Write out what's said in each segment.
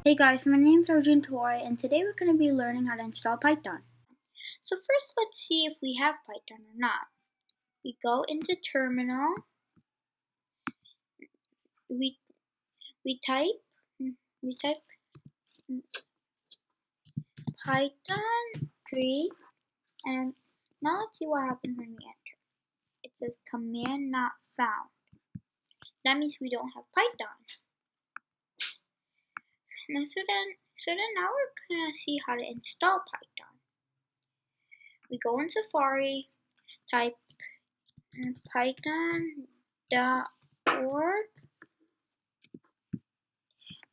Hey guys, my name is Arjun Toy, and today we're going to be learning how to install Python. So first, let's see if we have Python or not. We go into Terminal. We type Python 3, and now let's see what happens when we enter. It says command not found. That means we don't have Python. So then now we're gonna see how to install Python. We go in Safari, type python.org,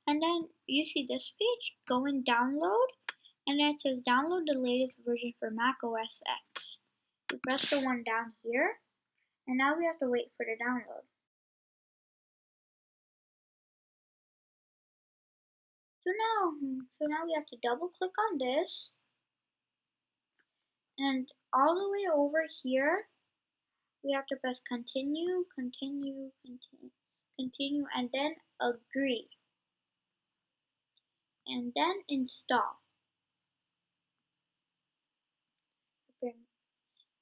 and then you see this page. Go and download, and then it says download the latest version for Mac OS X. We press the one down here, and now we have to wait for the download. So now we have to double click on this, and all the way over here we have to press continue, and then agree, and then install. Okay.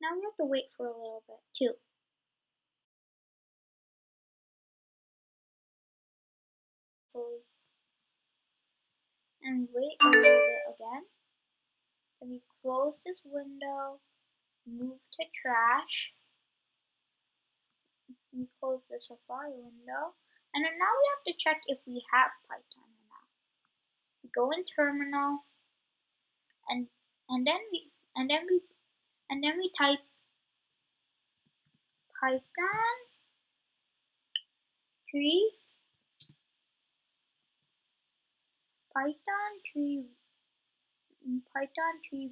Now we have to wait for a little bit too. And wait a little bit again. Then we close this window, move to trash, and close the Safari window. And then now we have to check if we have Python or not. We go in Terminal, and then we type Python 3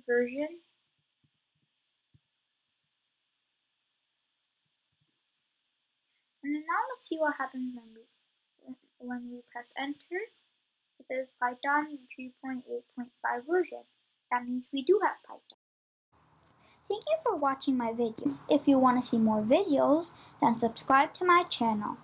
version. And then now let's see what happens when we press enter. It says Python 3.8.5 version. That means we do have Python. Thank you for watching my video. If you want to see more videos, then subscribe to my channel.